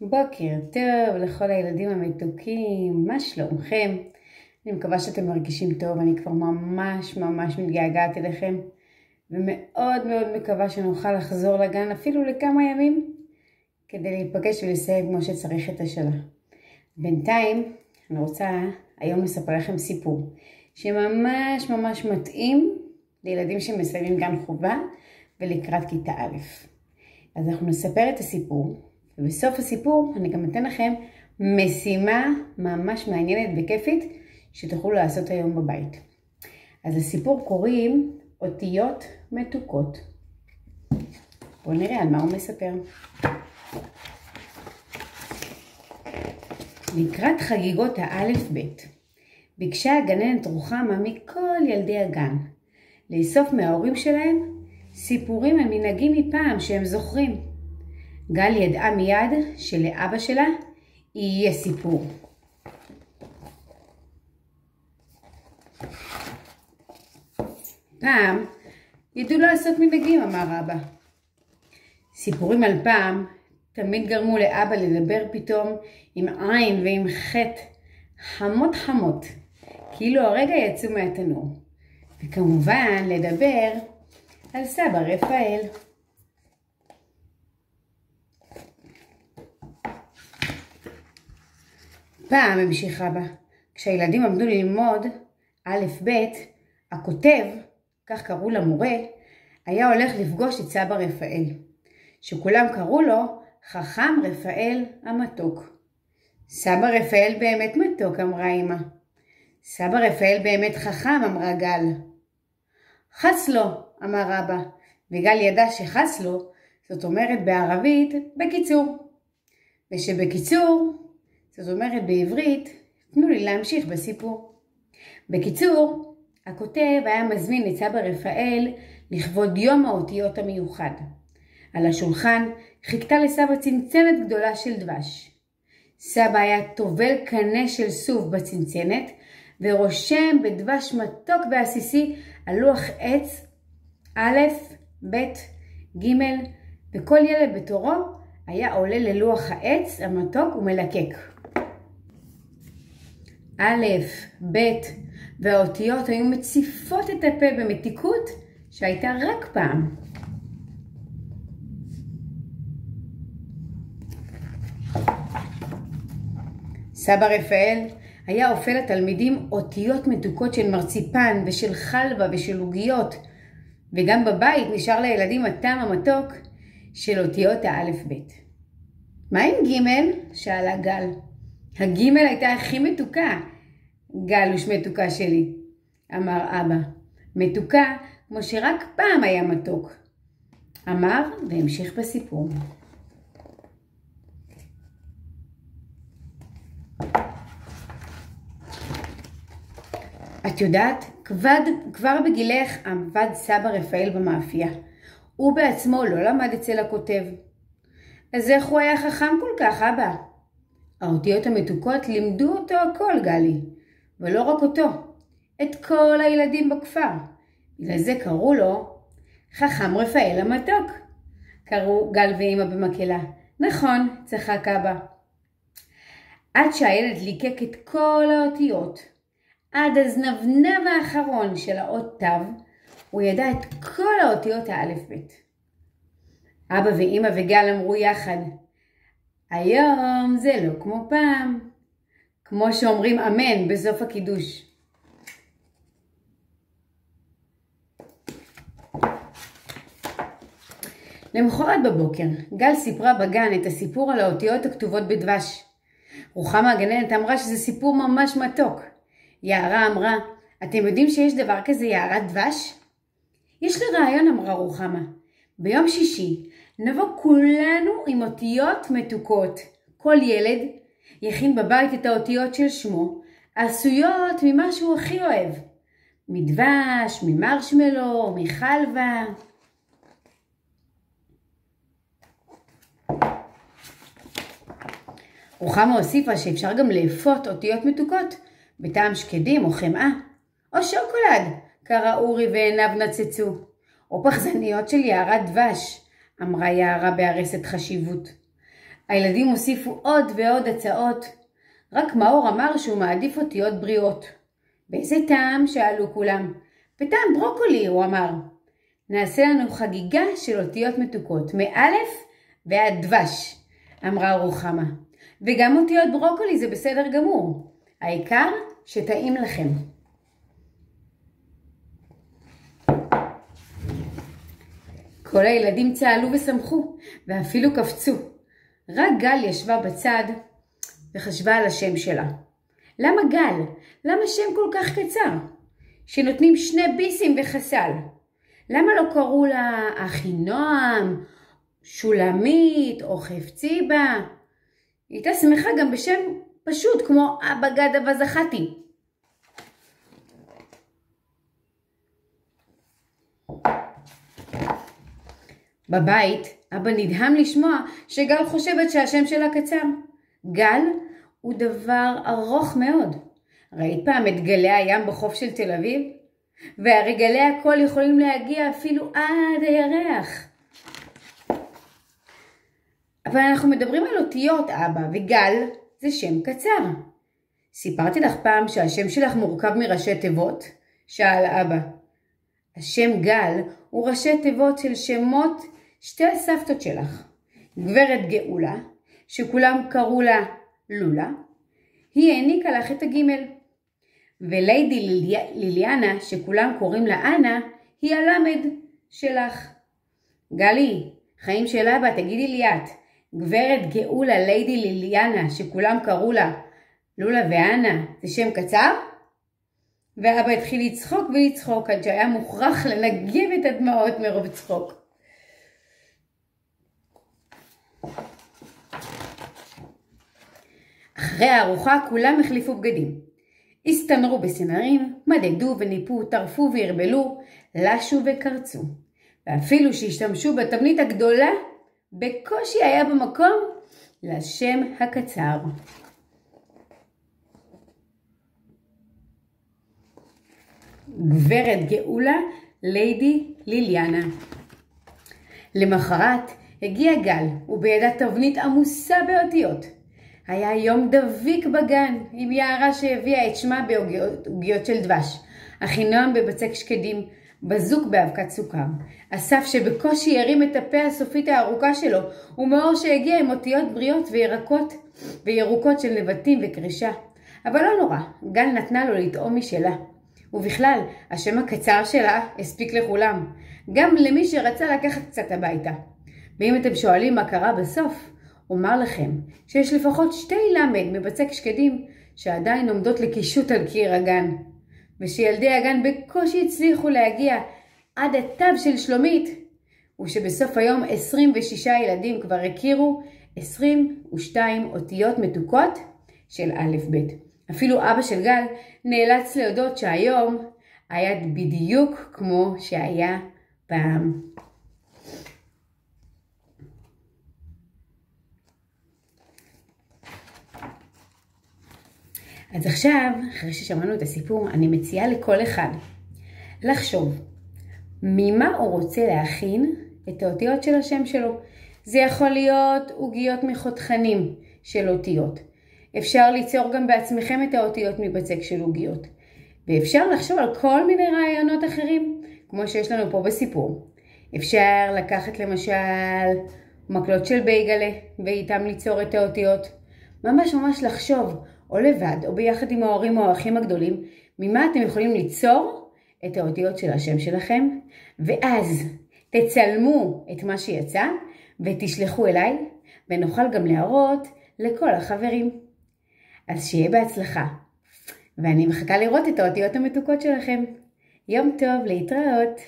בוקר טוב לכל הילדים המתוקים, מה שלומכם? אני מקווה שאתם מרגישים טוב, אני כבר ממש מתגעגעת אליכם ומאוד מקווה שנוכל לחזור לגן אפילו לכמה ימים כדי להיפגש ולסיים כמו שצריך את השנה. בינתיים אני רוצה היום לספר לכם סיפור שממש מתאים לילדים שמסיימים גן חובה ולקראת כיתה א'. אז אנחנו נספר את הסיפור, ובסוף הסיפור אני גם אתן לכם משימה ממש מעניינת וכיפית שתוכלו לעשות היום בבית. אז לסיפור קוראים אותיות מתוקות. בואו נראה על מה הוא מספר. לקראת חגיגות האלף בית ביקשה הגננת רוחמה מכל ילדי הגן לאסוף מההורים שלהם סיפורים על מנהגים מפעם שהם זוכרים. גל ידעה מיד שלאבא שלה יהיה סיפור. פעם ידעו לעשות מנהגים, אמר אבא. סיפורים על פעם תמיד גרמו לאבא לדבר פתאום עם עין ועם חטא חמות, כאילו הרגע יצאו מהתנור. וכמובן לדבר על סבא רפאל. פעם המשיכה בה, כשהילדים עמדו ללמוד א' ב', הכותב, כך קראו למורה, היה הולך לפגוש את סבא רפאל, שכולם קראו לו חכם רפאל המתוק. סבא רפאל באמת מתוק, אמרה אמא. סבא רפאל באמת חכם, אמרה גל. חס לו, אמר אבא, וגל ידע שחס לו, זאת אומרת בערבית בקיצור. ושבקיצור, זאת אומרת בעברית, תנו לי להמשיך בסיפור. בקיצור, הכותב היה מזמין את סבא רפאל לכבוד יום האותיות המיוחד. על השולחן חיכתה לסבא צנצנת גדולה של דבש. סבא היה טובל קנה של סוף בצנצנת, ורושם בדבש מתוק ועסיסי על לוח עץ א', ב', ג', וכל ילד בתורו היה עולה ללוח העץ המתוק ומלקק. א', ב', והאותיות היו מציפות את הפה במתיקות שהייתה רק פעם. סבא רפאל היה אופה לתלמידים אותיות מתוקות של מרציפן ושל חלבה ושל עוגיות, וגם בבית נשאר לילדים הטעם המתוק של אותיות האלף בית. מה עם ג'? שאלה גל. הג' הייתה הכי מתוקה. גלוש מתוקה שלי, אמר אבא. מתוקה כמו שרק פעם היה מתוק. אמר והמשיך בסיפור. את יודעת, כבר בגילך עבד סבא רפאל במאפייה. הוא בעצמו לא למד אצל הכותב. אז איך הוא היה חכם כל כך, אבא? האותיות המתוקות לימדו אותו הכל, גלי. ולא רק אותו, את כל הילדים בכפר. בגלל זה קראו לו חכם רפאל המתוק. קראו גל ואמא במקהלה. נכון, צחק אבא. עד שהילד ליקק את כל האותיות, עד הזנבנב האחרון של האות תו, הוא ידע את כל האותיות האלף בית. אבא ואמא וגל אמרו יחד, היום זה לא כמו פעם, כמו שאומרים אמן בסוף הקידוש. למחרת בבוקר, גל סיפרה בגן את הסיפור על האותיות הכתובות בדבש. רוחמה הגננת אמרה שזה סיפור ממש מתוק. יערה אמרה, אתם יודעים שיש דבר כזה יערת דבש? יש לי רעיון, אמרה רוחמה. ביום שישי נבוא כולנו עם אותיות מתוקות. כל ילד יכין בבית את האותיות של שמו, עשויות ממה שהוא הכי אוהב. מדבש, ממרשמלו, מחלבה. רוחמה הוסיפה שאפשר גם לאפות אותיות מתוקות בטעם שקדים או חמאה, או שוקולד, קרא אורי ועיניו נצצו, או פחזניות של יערת דבש, אמרה יערה בהרסת חשיבות. הילדים הוסיפו עוד ועוד הצעות, רק מאור אמר שהוא מעדיף אותיות בריאות. באיזה טעם? שאלו כולם. בטעם ברוקולי, הוא אמר. נעשה לנו חגיגה של אותיות מתוקות, מאלף ועד דבש, אמרה רוחמה. וגם אותיות ברוקולי זה בסדר גמור. העיקר שטעים לכם. כל הילדים צהלו ושמחו, ואפילו קפצו. רק גל ישבה בצד וחשבה על השם שלה. למה גל? למה שם כל כך קצר? שנותנים 2 ביסים וחסל. למה לא קראו לה אחינועם, שולמית או חפציבה? היא הייתה שמחה גם בשם פשוט כמו אבא גדה וזכתי. בבית אבא נדהם לשמוע שגל חושבת שהשם שלה קצר. גל הוא דבר ארוך מאוד. ראית פעם את גלי הים בחוף של תל אביב? והרי גלי הכל יכולים להגיע אפילו עד הירח. אבל אנחנו מדברים על אותיות, אבא, וגל זה שם קצר. סיפרתי לך פעם שהשם שלך מורכב מראשי תיבות? שאל אבא. השם גל הוא ראשי תיבות של שמות 2 הסבתות שלך. גברת גאולה, שכולם קראו לה לולה, היא העניקה לך את הגימל. וליידי ליליאנה, שכולם קוראים לה אנה, היא הלמד שלך. גלי, חיים של אבא, תגידי לי את. גברת גאולה, ליידי ליליאנה, שכולם קראו לה לולה ואנה, זה שם קצר? ואבא התחיל לצחוק ולצחוק עד שהיה מוכרח לנגב את הדמעות מרוב צחוק. אחרי הארוחה כולם החליפו בגדים. הסתנרו בסנרים, מדדו וניפו, טרפו והרבלו, לשו וקרצו. ואפילו שהשתמשו בתבנית הגדולה, בקושי היה במקום לשם הקצר. גברת גאולה, ליידי ליליאנה. למחרת הגיע גל, ובידה תבנית עמוסה באותיות. היה יום דביק בגן, עם יערה שהביאה את שמה בעוגיות של דבש, אחינועם בבצק שקדים, בזוק באבקת סוכר, אסף שבקושי הרים את הפה הסופית הארוכה שלו, ומאור שהגיע עם אותיות בריאות וירוקות של נבטים וקרישה. אבל לא נורא, גל נתנה לו לטעום משלה. ובכלל, השם הקצר שלה הספיק לכולם, גם למי שרצה לקחת קצת הביתה. ואם אתם שואלים מה קרה בסוף, אומר לכם שיש לפחות 2 למד מבצק שקדים שעדיין עומדות לקישוט על קיר הגן, ושילדי הגן בקושי הצליחו להגיע עד התו של שלומית, ושבסוף היום 26 ילדים כבר הכירו 22 אותיות מתוקות של א' ב'. אפילו אבא של גל נאלץ להודות שהיום היה בדיוק כמו שהיה פעם. אז עכשיו, אחרי ששמענו את הסיפור, אני מציעה לכל אחד לחשוב ממה הוא רוצה להכין את האותיות של השם שלו. זה יכול להיות עוגיות מחותכנים של אותיות. אפשר ליצור גם בעצמכם את האותיות מבצק של עוגיות. ואפשר לחשוב על כל מיני רעיונות אחרים, כמו שיש לנו פה בסיפור. אפשר לקחת למשל מקלות של בייגלה, ואיתם ליצור את האותיות. ממש לחשוב, או לבד, או ביחד עם ההורים או האחים הגדולים, ממה אתם יכולים ליצור את האותיות של השם שלכם, ואז תצלמו את מה שיצא, ותשלחו אליי, ונוכל גם להראות לכל החברים. אז שיהיה בהצלחה. ואני מחכה לראות את האותיות המתוקות שלכם. יום טוב, להתראות.